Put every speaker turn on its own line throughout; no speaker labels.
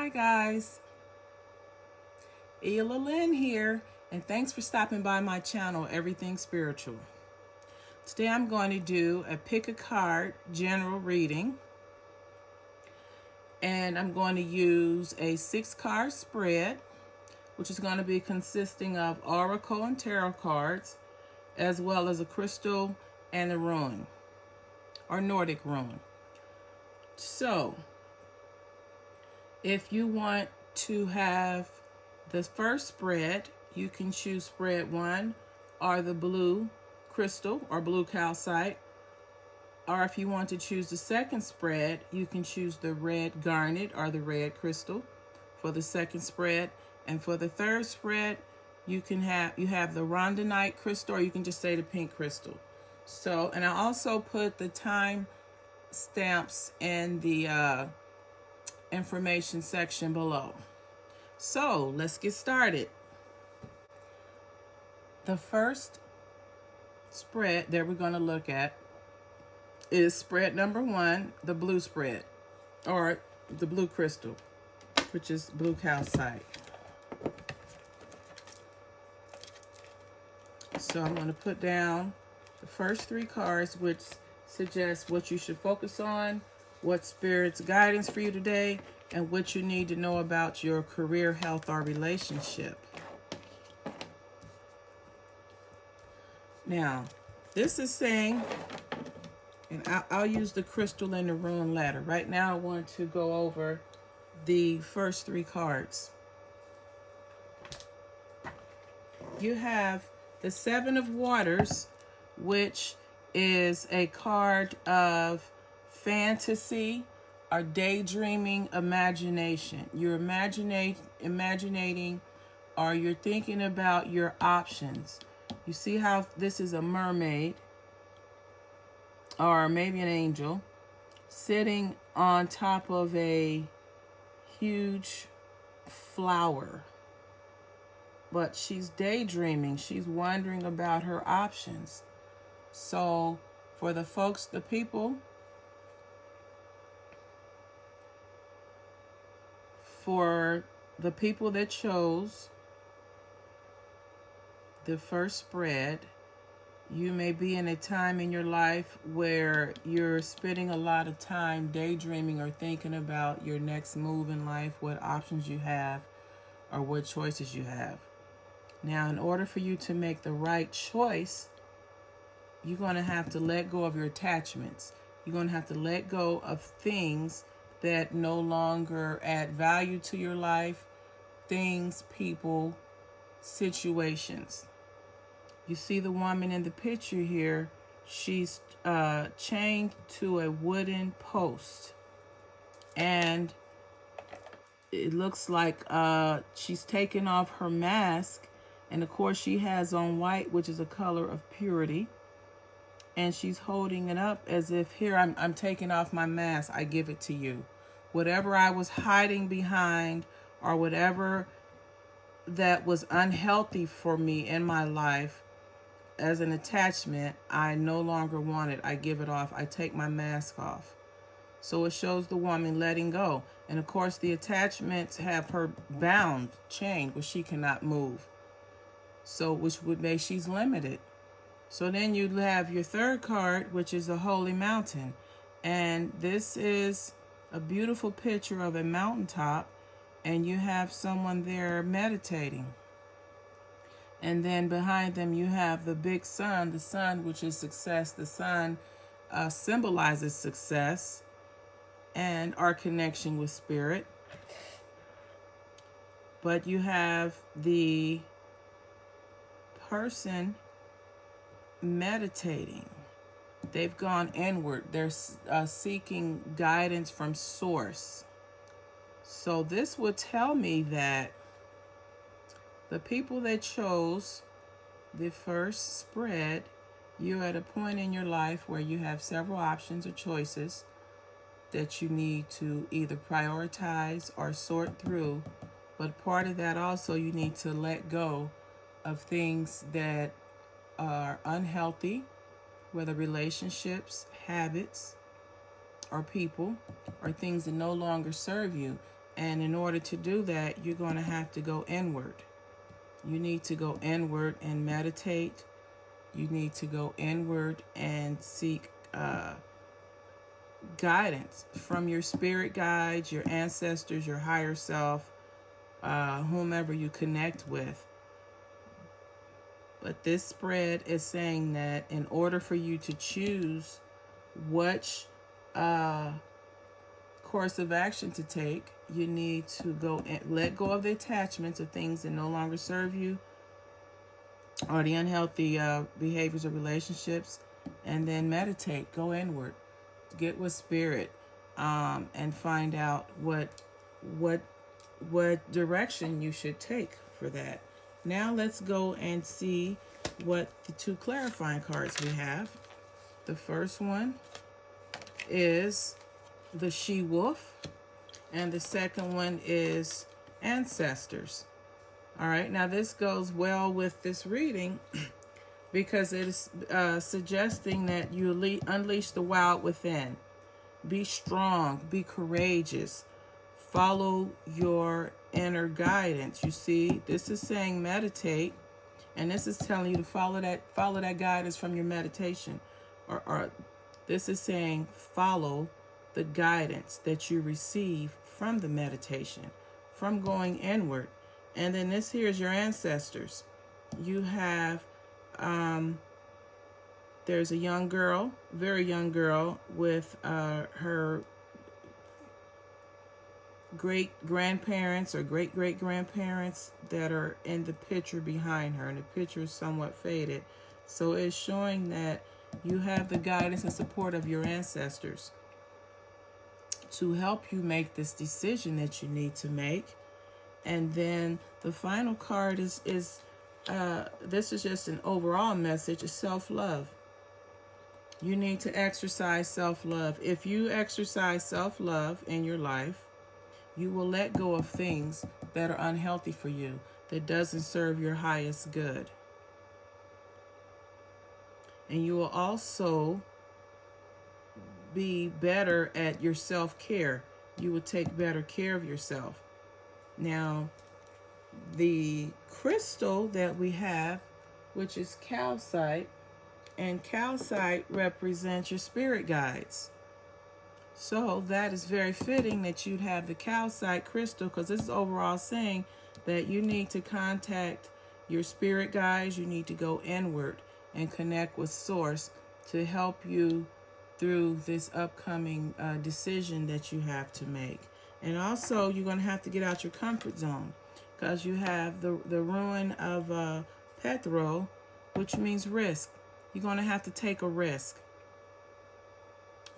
Hi guys, Ela Lynn here, and thanks for stopping by my channel, Everything Spiritual. Today I'm going to do a pick a card general reading, and I'm going to use a 6-card spread, which is going to be consisting of oracle and tarot cards, as well as a crystal and a rune, or Nordic rune. So, if you want to have the first spread, you can choose spread 1 or the blue crystal or blue calcite. Or if you want to choose the second spread, you can choose the red garnet or the red crystal for the second spread. And for the third spread, you have the Rhondonite crystal, or you can just say the pink crystal. So, and I also put the time stamps in the information section below. So let's get started. The first spread that we're going to look at is spread number 1, the blue spread, or the blue crystal, which is blue calcite. So I'm going to put down the first 3 cards, which suggest what you should focus on, what Spirit's guidance for you today, and what you need to know about your career, health, or relationship. Now, this is saying, and I'll use the crystal and the rune ladder. Right now, I want to go over the first 3 cards. You have the 7 of Waters, which is a card of fantasy or daydreaming imagination. You're imaginating, or you're thinking about your options. You see how this is a mermaid, or maybe an angel, sitting on top of a huge flower. But she's daydreaming. She's wondering about her options. So for the folks, the people, that chose the first spread, you may be in a time in your life where you're spending a lot of time daydreaming or thinking about your next move in life, what options you have, or what choices you have. Now, in order for you to make the right choice, you're going to have to let go of your attachments. You're going to have to let go of things that no longer add value to your life, things, people, situations. You see the woman in the picture here, she's chained to a wooden post. And it looks like she's taken off her mask. And of course she has on white, which is a color of purity. And she's holding it up as if, here, I'm taking off my mask. I give it to you. Whatever I was hiding behind, or whatever that was unhealthy for me in my life as an attachment, I no longer want it. I give it off. I take my mask off. So it shows the woman letting go. And of course the attachments have her bound, chained, where she cannot move. So which would make she's limited. So then you have your third card, which is a holy mountain. And this is a beautiful picture of a mountaintop, and you have someone there meditating. And then behind them you have the big sun, the sun, which is success. The sun symbolizes success and our connection with Spirit. But you have the person meditating. They've gone inward. They're seeking guidance from source. So this would tell me that the people that chose the first spread, you're at a point in your life where you have several options or choices that you need to either prioritize or sort through. But part of that also, you need to let go of things that are unhealthy, whether relationships, habits, or people, or things that no longer serve you. And in order to do that, you're going to have to go inward. You need to go inward and meditate. You need to go inward and seek guidance from your spirit guides, your ancestors, your higher self, whomever you connect with. But this spread is saying that in order for you to choose which course of action to take, you need to go and let go of the attachments of things that no longer serve you, or the unhealthy behaviors or relationships, and then meditate. Go inward, get with spirit, and find out what direction you should take for that. Now let's go and see what the two clarifying cards we have. The first one is the She-Wolf, and the second one is Ancestors. All right, now this goes well with this reading because it is suggesting that you unleash the wild within. Be strong, be courageous, follow your inner guidance. You see, this is saying meditate, and this is telling you to follow that guidance from your meditation, or this is saying follow the guidance that you receive from the meditation, from going inward. And then this here is your ancestors. You have there's a young girl, very young girl, with her great grandparents or great great grandparents that are in the picture behind her, and the picture is somewhat faded. So it's showing that you have the guidance and support of your ancestors to help you make this decision that you need to make. And then the final card is this is just an overall message of self-love. You need to exercise self-love. If you exercise self-love in your life, you will let go of things that are unhealthy for you, that doesn't serve your highest good. And you will also be better at your self-care. You will take better care of yourself. Now, the crystal that we have, which is calcite, and calcite represents your spirit guides. So that is very fitting that you'd have the calcite crystal, because this is overall saying that you need to contact your spirit guides. You need to go inward and connect with source to help you through this upcoming decision that you have to make. And also, you're going to have to get out your comfort zone, because you have the ruin of Pethro, which means risk. You're going to have to take a risk.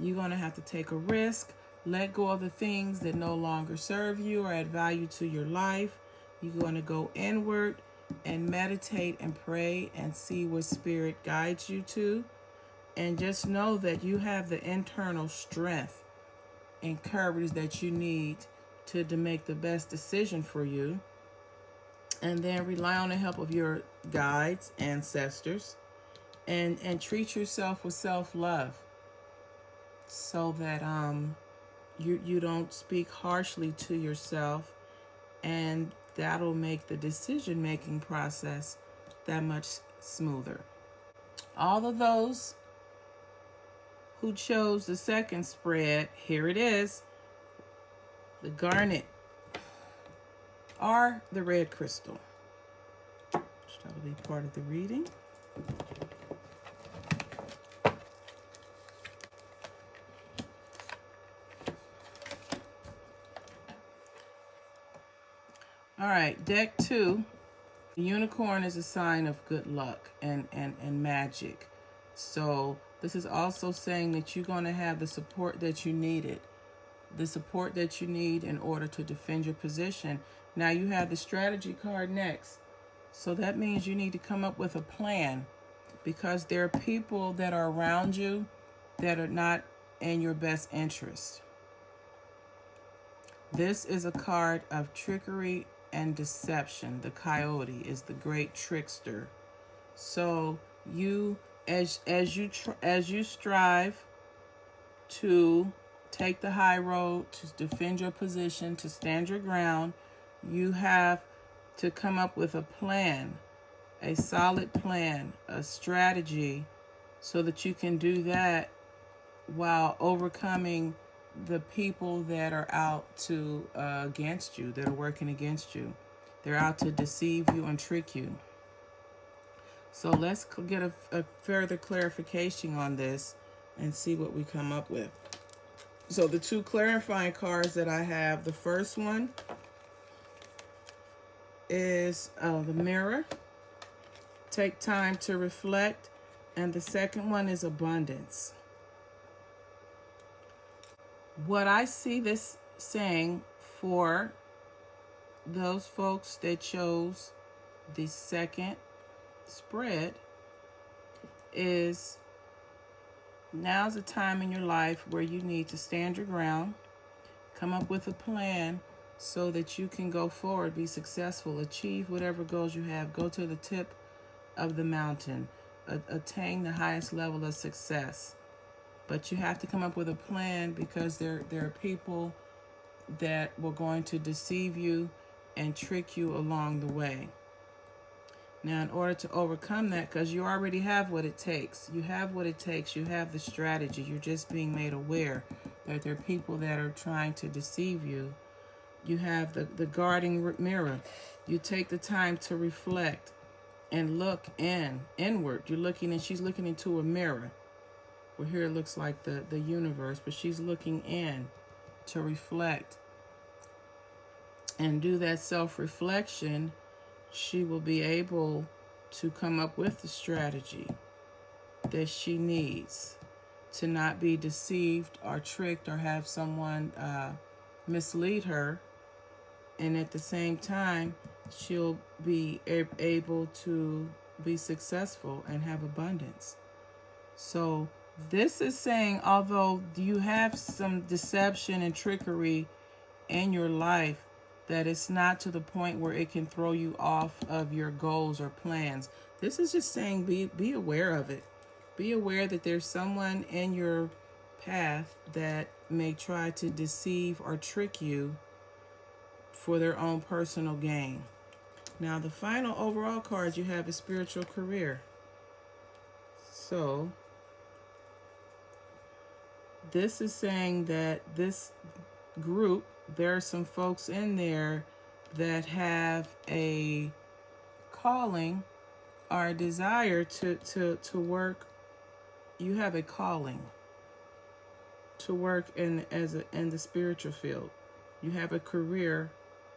You're going to have to take a risk, let go of the things that no longer serve you or add value to your life. You're going to go inward and meditate and pray and see what spirit guides you to. And just know that you have the internal strength and courage that you need to make the best decision for you. And then rely on the help of your guides, ancestors, and treat yourself with self-love, so that you don't speak harshly to yourself, and that'll make the decision-making process that much smoother. All of those who chose the second spread, here it is, the garnet or the red crystal. That'll be part of the reading. All right, deck 2. The unicorn is a sign of good luck and magic. So this is also saying that you're going to have the support that you needed, the support that you need in order to defend your position. Now you have the strategy card next. So that means you need to come up with a plan, because there are people that are around you that are not in your best interest. This is a card of trickery and deception. The coyote is the great trickster. So you, as you strive to take the high road, to defend your position, to stand your ground. You have to come up with a plan, a solid plan, a strategy, so that you can do that while overcoming the people that are out to against you, that are working against you. They're out to deceive you and trick you. So let's get a further clarification on this and see what we come up with. So the two clarifying cards that I have, the first one is the mirror. Take time to reflect. And the second one is abundance. What I see this saying for those folks that chose the second spread is, now's a time in your life where you need to stand your ground, come up with a plan so that you can go forward, be successful, achieve whatever goals you have, go to the tip of the mountain, attain the highest level of success. But you have to come up with a plan, because there are people that were going to deceive you and trick you along the way. Now, in order to overcome that, because you already have what it takes, you have the strategy, you're just being made aware that there are people that are trying to deceive you. You have the guarding mirror. You take the time to reflect and look inward. You're looking, and she's looking into a mirror. Well, here it looks like the universe, but she's looking in to reflect and do that self-reflection. She will be able to come up with the strategy that she needs to not be deceived or tricked or have someone mislead her. And at the same time, she'll be able to be successful and have abundance. So this is saying, although you have some deception and trickery in your life, that it's not to the point where it can throw you off of your goals or plans. This is just saying be aware of it. Be aware that there's someone in your path that may try to deceive or trick you for their own personal gain. Now, the final overall card you have is spiritual career. So this is saying that this group, there are some folks in there that have a calling or a desire to work. You have a calling to work in the spiritual field. You have a career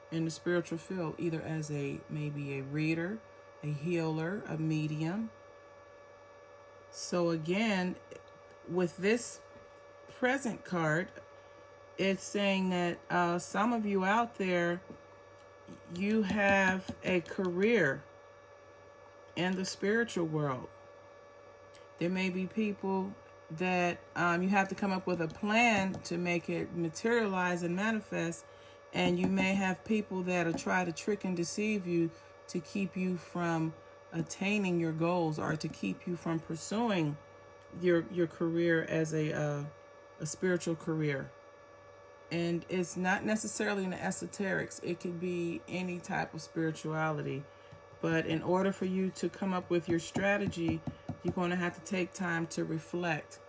in the spiritual field, either as maybe a reader, a healer, a medium. So again, with this present card, it's saying that some of you out there, you have a career in the spiritual world. There may be people that you have to come up with a plan to make it materialize and manifest. And you may have people that'll try to trick and deceive you to keep you from attaining your goals, or to keep you from pursuing your career as a spiritual career. And it's not necessarily in the esoterics. It could be any type of spirituality. But in order for you to come up with your strategy, you're going to have to take time to reflect,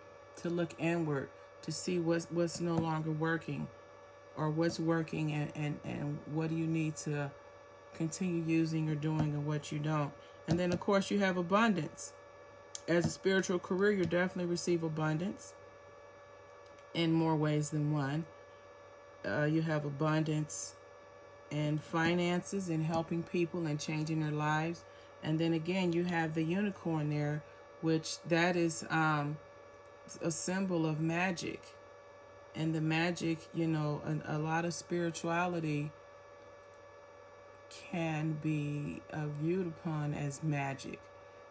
to look inward, to see what's no longer working, or what's working, and what do you need to continue using or doing, and what you don't. And then, of course, you have abundance. As a spiritual career, you definitely receive abundance in more ways than one. You have abundance in finances, in helping people and changing their lives. And then again, you have the unicorn there, which that is a symbol of magic. And the magic, a lot of spirituality can be viewed upon as magic,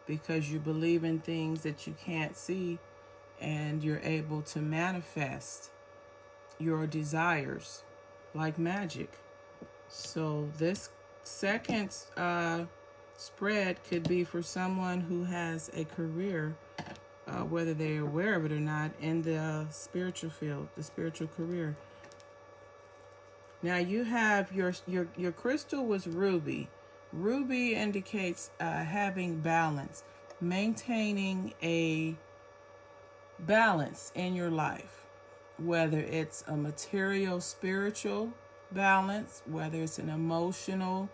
because you believe in things that you can't see, and you're able to manifest your desires like magic. So this second spread could be for someone who has a career whether they're aware of it or not, in the spiritual field, the spiritual career. Now you have your crystal was ruby. Ruby indicates having balance, maintaining a balance in your life, whether it's a material, spiritual balance, whether it's an emotional,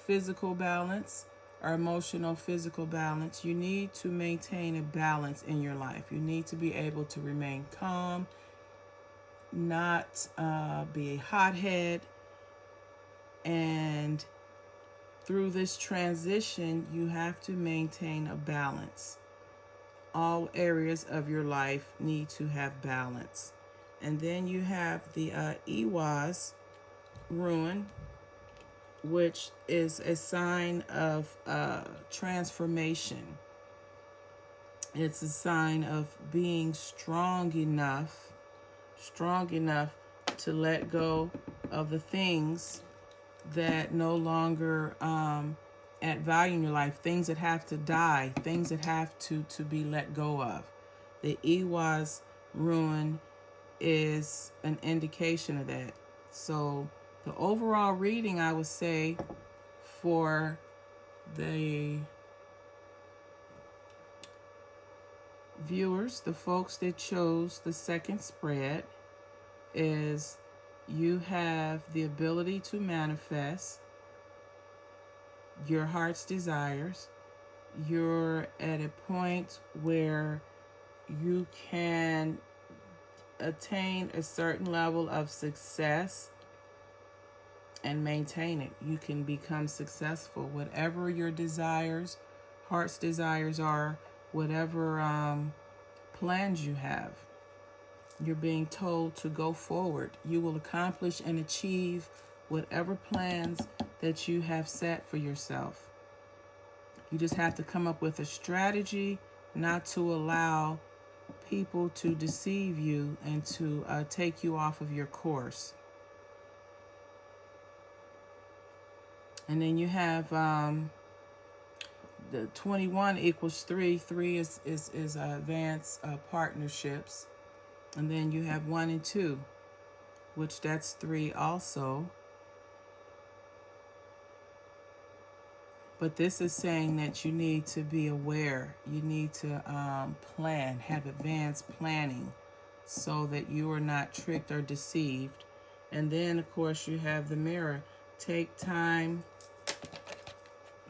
physical balance, or emotional, physical balance. You need to maintain a balance in your life. You need to be able to remain calm, not be a hothead. And through this transition, you have to maintain a balance. All areas of your life need to have balance. And then you have the Iwas rune, which is a sign of transformation. It's a sign of being strong enough to let go of the things that no longer add value in your life, things that have to die, things that have to be let go of. The Iwas rune is an indication of that. So the overall reading, I would say, for the viewers, the folks that chose the second spread, is you have the ability to manifest your heart's desires. You're at a point where you can attain a certain level of success and maintain it. You can become successful. Whatever your desires, heart's desires are, whatever plans you have, you're being told to go forward. You will accomplish and achieve whatever plans that you have set for yourself. You just have to come up with a strategy not to allow people to deceive you and to take you off of your course. And then you have the 21 equals 3. 3 is advanced partnerships. And then you have 1 and 2, which that's 3 also. But this is saying that you need to be aware. You need to plan, have advanced planning so that you are not tricked or deceived. And then, of course, you have the mirror. Take time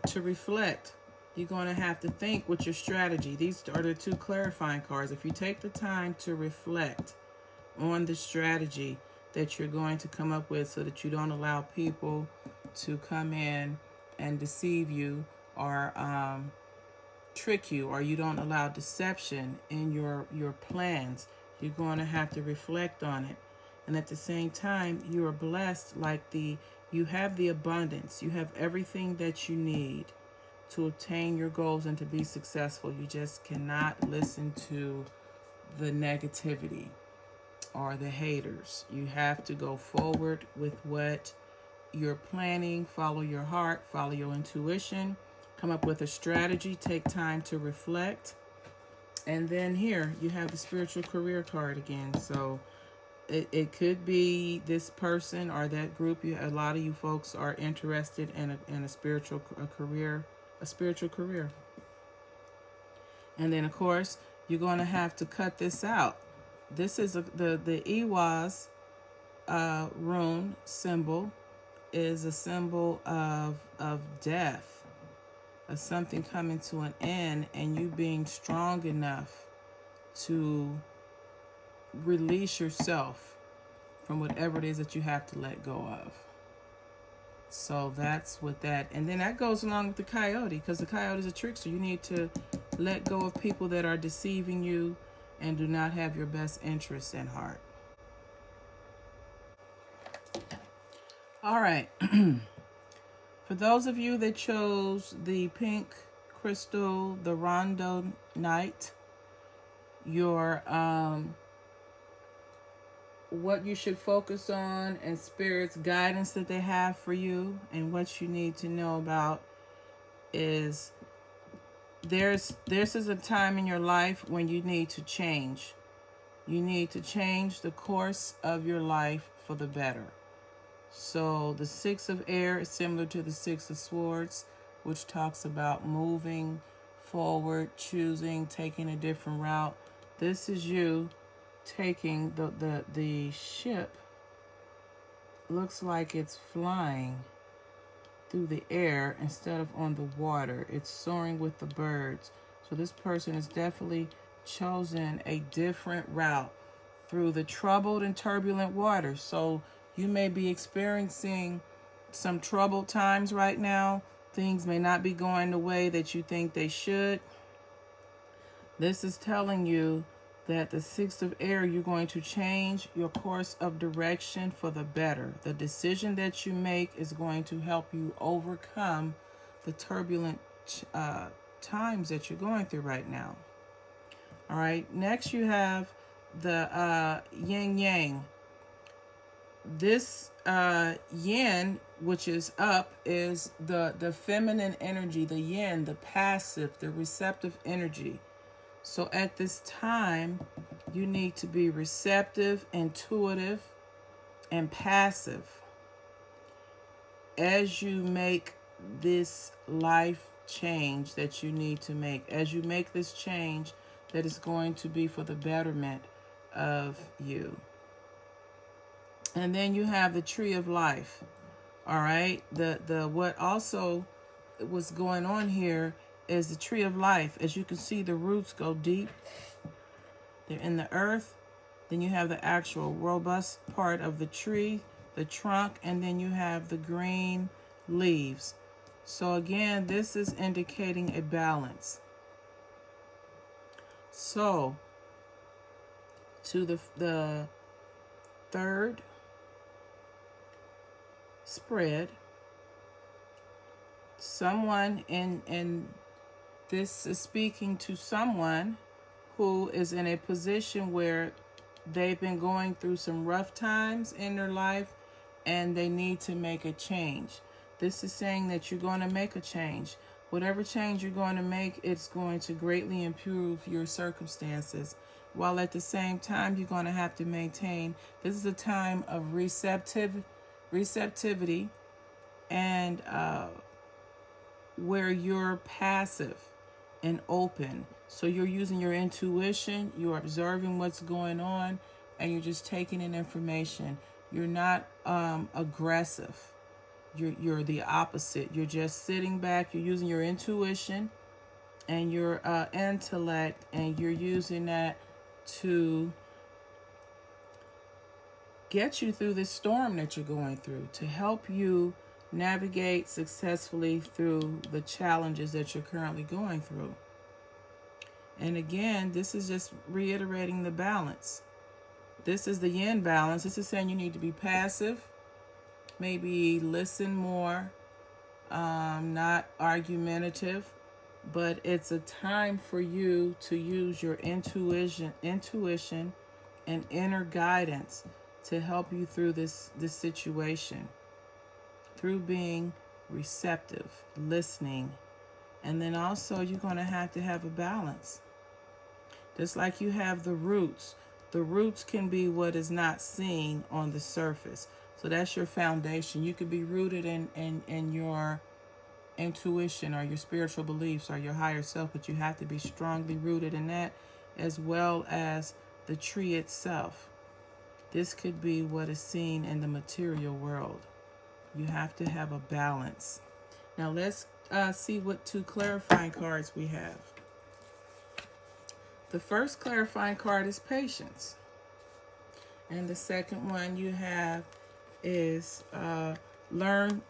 to reflect. You're going to have to think with your strategy. These are the 2 clarifying cards. If you take the time to reflect on the strategy that you're going to come up with so that you don't allow people to come in and deceive you or trick you, or you don't allow deception in your plans, you're going to have to reflect on it. And at the same time, you are blessed, you have the abundance. You have everything that you need to obtain your goals and to be successful. You just cannot listen to the negativity or the haters. You have to go forward with what you're planning. Follow your heart, follow your intuition, come up with a strategy, take time to reflect. And then here you have the spiritual career card again. So it could be this person or that group. A lot of you folks are interested in a spiritual career. And then, of course, you're going to have to cut this out. This is the Iwas rune symbol is a symbol of death, of something coming to an end, and you being strong enough to release yourself from whatever it is that you have to let go of. So that's what that, and then that goes along with the coyote, because the coyote is a trickster. You need to let go of people that are deceiving you and do not have your best interests in heart. All right. For those of you that chose the pink crystal, the Rhondonite, your what you should focus on and Spirit's guidance that they have for you, and what you need to know about is this is a time in your life when you need to change. You need to change the course of your life for the better. So the Six of Air is similar to the Six of Swords, which talks about moving forward, choosing, taking a different route. This is you taking the ship. Looks like it's flying through the air instead of on the water. It's soaring with the birds. So this person has definitely chosen a different route through the troubled and turbulent waters. So you may be experiencing some troubled times right now. Things may not be going the way that you think they should. This is telling you that the Six of Air, you're going to change your course of direction for the better. The decision that you make is going to help you overcome the turbulent times that you're going through right now. All right, next you have the yin yang. This yin, which is up, is the feminine energy, the yin, the passive, the receptive energy. So at this time, you need to be receptive, intuitive, and passive as you make this life change that you need to make. As you make this change that is going to be for the betterment of you. And then you have the Tree of Life. All right. The what also was going on here is the Tree of Life. As you can see, the roots go deep. They're in the earth. Then you have the actual robust part of the tree, the trunk, and then you have the green leaves. So again, this is indicating a balance. So to the third spread, someone in this is speaking to someone who is in a position where they've been going through some rough times in their life and they need to make a change. This is saying that you're going to make a change. Whatever change you're going to make, it's going to greatly improve your circumstances. While at the same time, you're going to have to maintain, this is a time of receptivity and where you're passive and open. So you're using your intuition, you're observing what's going on, and you're just taking in information. You're not aggressive. You're the opposite. You're just sitting back, you're using your intuition and your intellect, and you're using that to get you through this storm that you're going through, to help you navigate successfully through the challenges that you're currently going through. And again, this is just reiterating the balance. This is the yin balance. This is saying you need to be passive, maybe listen more, not argumentative, but it's a time for you to use your intuition and inner guidance to help you through this situation, through being receptive, listening. And then also you're going to have a balance. Just like you have the roots. The roots can be what is not seen on the surface. So that's your foundation. You could be rooted in your intuition or your spiritual beliefs or your higher self, but you have to be strongly rooted in that, as well as the tree itself. This could be what is seen in the material world. You have to have a balance. Now let's see what two clarifying cards we have. The first clarifying card is patience. And the second one you have is learn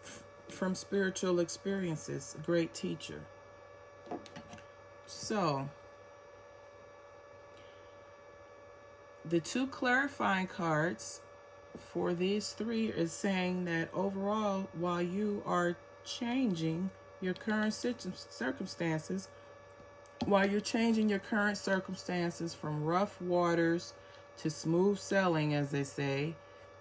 from spiritual experiences, a great teacher. So, the two clarifying cards for these three is saying that overall, while you are changing your current circumstances, while you're changing your current circumstances from rough waters to smooth sailing, as they say,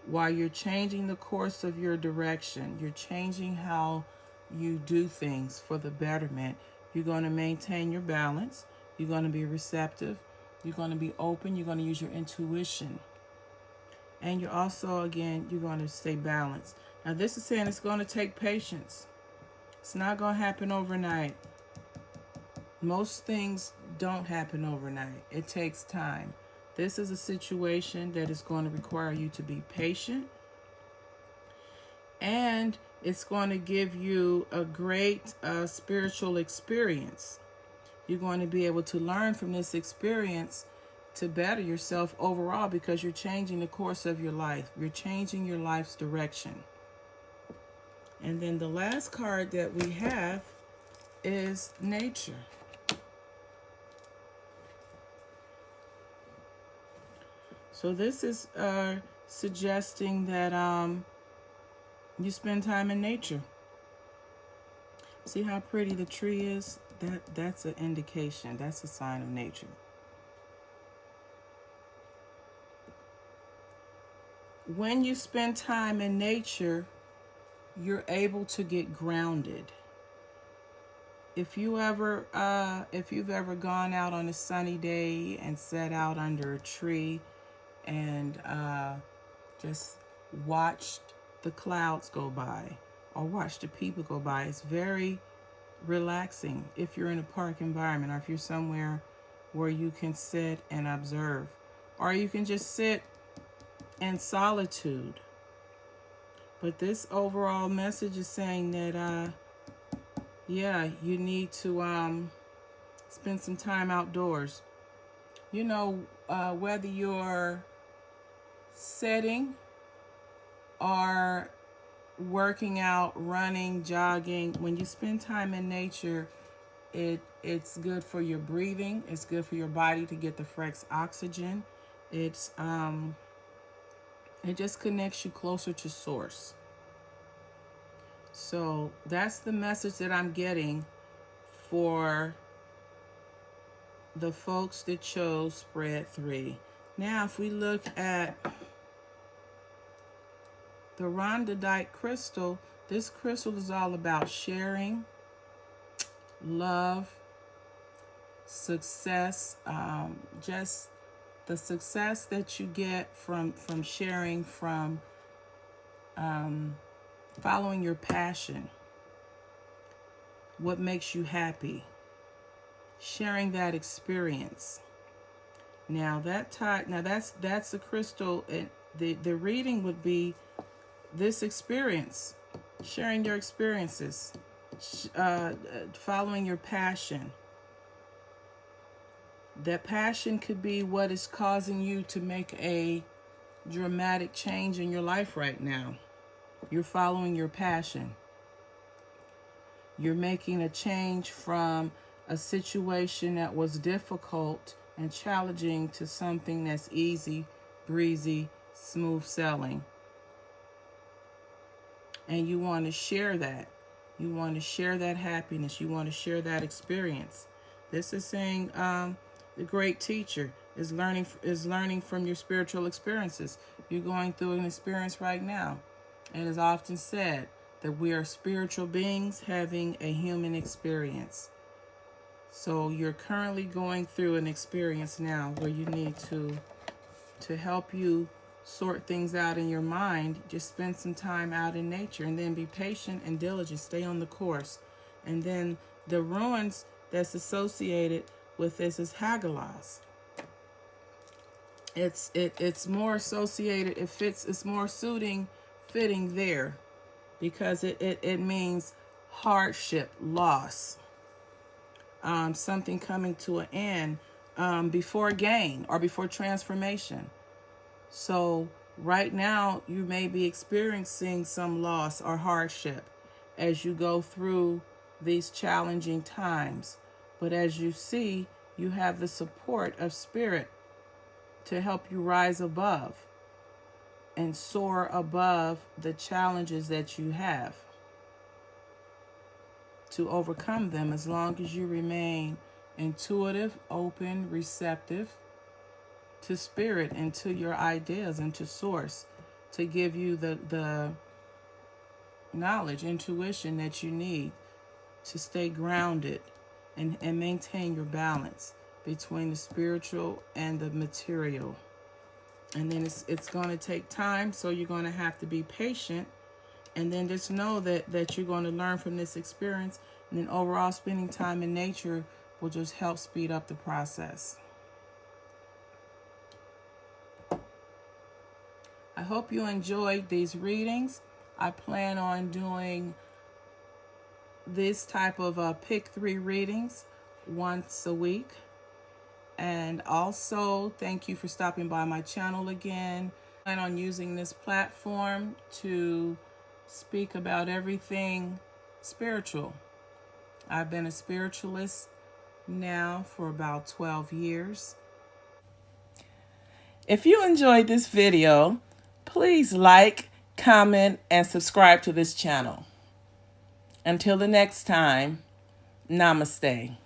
while you're changing the course of your direction, you're changing how you do things for the betterment, You're going to maintain your balance. You're going to be receptive. You're going to be open. You're going to use your intuition. And you're also, again, you're going to stay balanced. Now, this is saying it's going to take patience. It's not going to happen overnight. Most things don't happen overnight. It takes time. This is a situation that is going to require you to be patient. And it's going to give you a great spiritual experience. You're going to be able to learn from this experience to better yourself overall, because you're changing the course of your life. You're changing your life's direction. And then the last card that we have is nature. So this is suggesting that you spend time in nature. See how pretty the tree is? That's an indication. That's a sign of nature. When you spend time in nature, you're able to get grounded. If you've ever gone out on a sunny day and sat out under a tree and just watched the clouds go by or watched the people go by, it's very relaxing if you're in a park environment, or if you're somewhere where you can sit and observe, or you can just sit in solitude. But this overall message is saying that yeah, you need to spend some time outdoors. You know, whether you're sitting or working out, running, jogging, when you spend time in nature, it's good for your breathing. It's good for your body to get the fresh oxygen. It just connects you closer to source. So that's the message that I'm getting for the folks that chose spread 3. Now, if we look at the Rhondonite crystal, this crystal is all about sharing, love, success, just the success that you get from sharing, from following your passion, what makes you happy, sharing that experience. Now that's the crystal. The reading would be this experience, sharing your experiences, following your passion. That passion could be what is causing you to make a dramatic change in your life right now. You're following your passion. You're making a change from a situation that was difficult and challenging to something that's easy, breezy, smooth sailing. And you want to share that. You want to share that happiness. You want to share that experience. This is saying the great teacher is learning from your spiritual experiences. You're going through an experience right now. It is often said that we are spiritual beings having a human experience. So you're currently going through an experience now where you need to help you sort things out in your mind. Just spend some time out in nature, and then be patient and diligent. Stay on the course. And then the ruins that's associated with this is Hagalaz. It's more associated. It's more fitting there, because it means hardship, loss, something coming to an end, before gain or before transformation. So right now you may be experiencing some loss or hardship as you go through these challenging times. But as you see, you have the support of spirit to help you rise above and soar above the challenges that you have, to overcome them, as long as you remain intuitive, open, receptive to spirit and to your ideas and to source, to give you the knowledge, intuition that you need to stay grounded and maintain your balance between the spiritual and the material. And then it's going to take time, so you're going to have to be patient. And then just know that you're going to learn from this experience. And then overall, spending time in nature will just help speed up the process. I hope you enjoyed these readings. I plan on doing this type of pick 3 readings once a week. And also, thank you for stopping by my channel again. I plan on using this platform to speak about everything spiritual. I've been a spiritualist now for about 12 years. If you enjoyed this video, please like, comment, and subscribe to this channel. Until the next time, namaste.